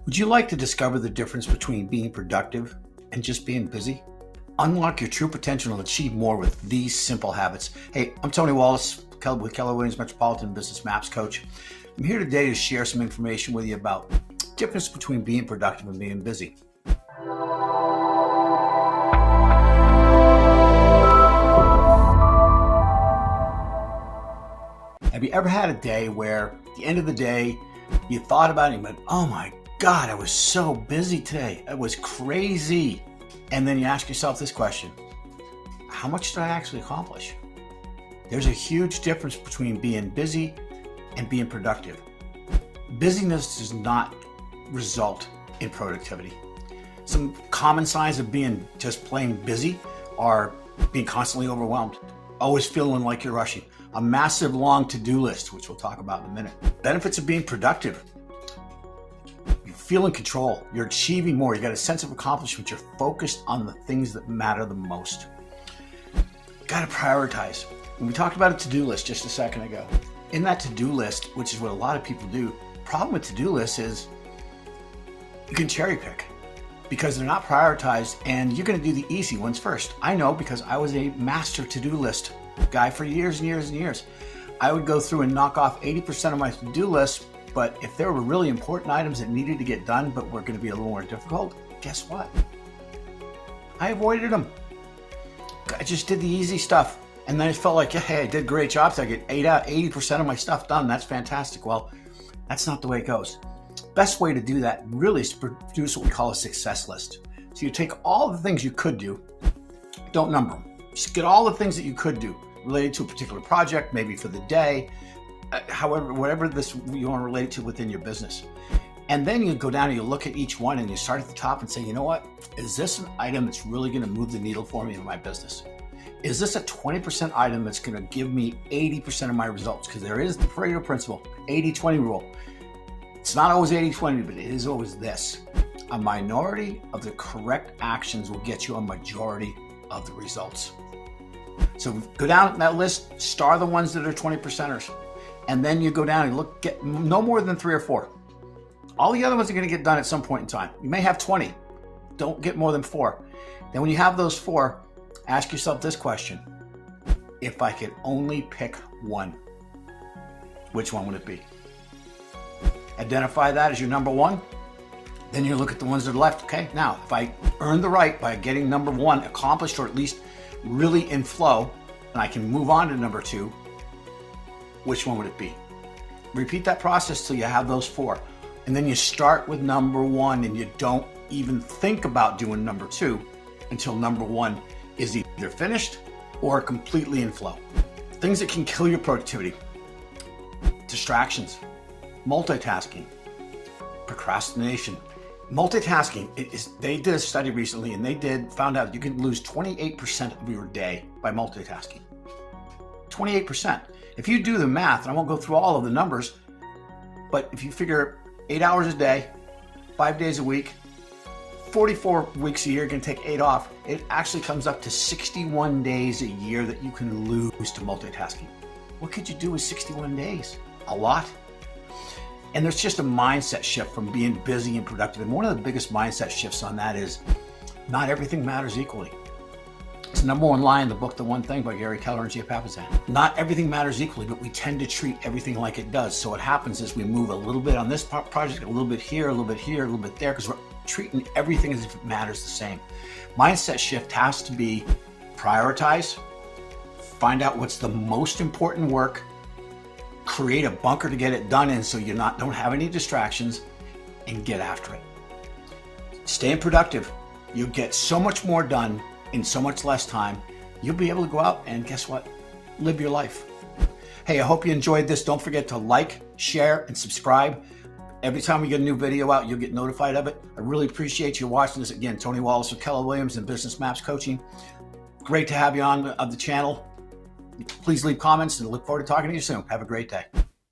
Would you like to discover the difference between being productive and just being busy? Unlock your true potential and achieve more with these simple habits. Hey, I'm Tony Wallace with Keller Williams Metropolitan Business Maps Coach. I'm here today to share some information with you about the difference between being productive and being busy. Have you ever had a day where at the end of the day, you thought about it and you went, oh my God, I was so busy today. It was crazy. And then you ask yourself this question: how much did I actually accomplish? There's a huge difference between being busy and being productive. Busyness does not result in productivity. Some common signs of being just plain busy are being constantly overwhelmed, always feeling like you're rushing, a massive long to-do list, which we'll talk about in a minute. Benefits of being productive: you feel in control, you're achieving more, you got a sense of accomplishment, you're focused on the things that matter the most. Got to prioritize. And we talked about a to-do list just a second ago. In that to-do list, which is what a lot of people do, problem with to-do lists is you can cherry pick because they're not prioritized, and you're going to do the easy ones first. I know, because I was a master to-do list guy for years and years and years. I would go through and knock off 80% of my to-do list, but if there were really important items that needed to get done but were going to be a little more difficult, guess what? I avoided them. I just did the easy stuff. And then I felt like, hey, I did a great job. So I get 80% of my stuff done. That's fantastic. Well, that's not the way it goes. Best way to do that really is to produce what we call a success list. So you take all the things you could do, don't number them. Just get all the things that you could do related to a particular project, maybe for the day, however, whatever this you want to relate it to within your business. And then you go down and you look at each one and you start at the top and say, you know what? Is this an item that's really going to move the needle for me in my business? Is this a 20% item that's going to give me 80% of my results? Because there is the Pareto principle, 80-20 rule. It's not always 80-20, but it is always this: a minority of the correct actions will get you a majority of the results. So go down that list, star the ones that are 20%ers, and then you go down and look, get no more than 3 or 4. All the other ones are going to get done at some point in time. You may have 20, don't get more than 4. Then when you have those 4, ask yourself this question: if I could only pick one, which one would it be? Identify that as your number one. Then you look at the ones that are left. Okay, now if I earn the right by getting number 1 accomplished, or at least really in flow, and I can move on to number 2, which one would it be? Repeat that process till you have those 4. And then you start with number 1 and you don't even think about doing number 2 until number 1 is either finished or completely in flow. Things that can kill your productivity: distractions, multitasking, procrastination. Multitasking, they did a study recently and they found out you can lose 28% of your day by multitasking. 28%. If you do the math, and I won't go through all of the numbers, but if you figure 8 hours a day, 5 days a week, 44 weeks a year, you're going to take 8 off, it actually comes up to 61 days a year that you can lose to multitasking. What could you do with 61 days? A lot. And there's just a mindset shift from being busy and productive. And one of the biggest mindset shifts on that is not everything matters equally. It's the number 1 line in the book, The One Thing, by Gary Keller and Gia Papasan. Not everything matters equally, but we tend to treat everything like it does. So what happens is we move a little bit on this project, a little bit here, a little bit here, a little bit there, because we're treating everything as if it matters the same. Mindset shift has to be prioritize, find out what's the most important work, create a bunker to get it done in so you don't have any distractions, and get after it. Staying productive, you'll get so much more done in so much less time. You'll be able to go out and guess what? Live your life. Hey, I hope you enjoyed this. Don't forget to like, share, and subscribe. Every time we get a new video out, you'll get notified of it. I really appreciate you watching this. Again, Tony Wallace with Keller Williams and Business Maps Coaching. Great to have you on the channel. Please leave comments and look forward to talking to you soon. Have a great day.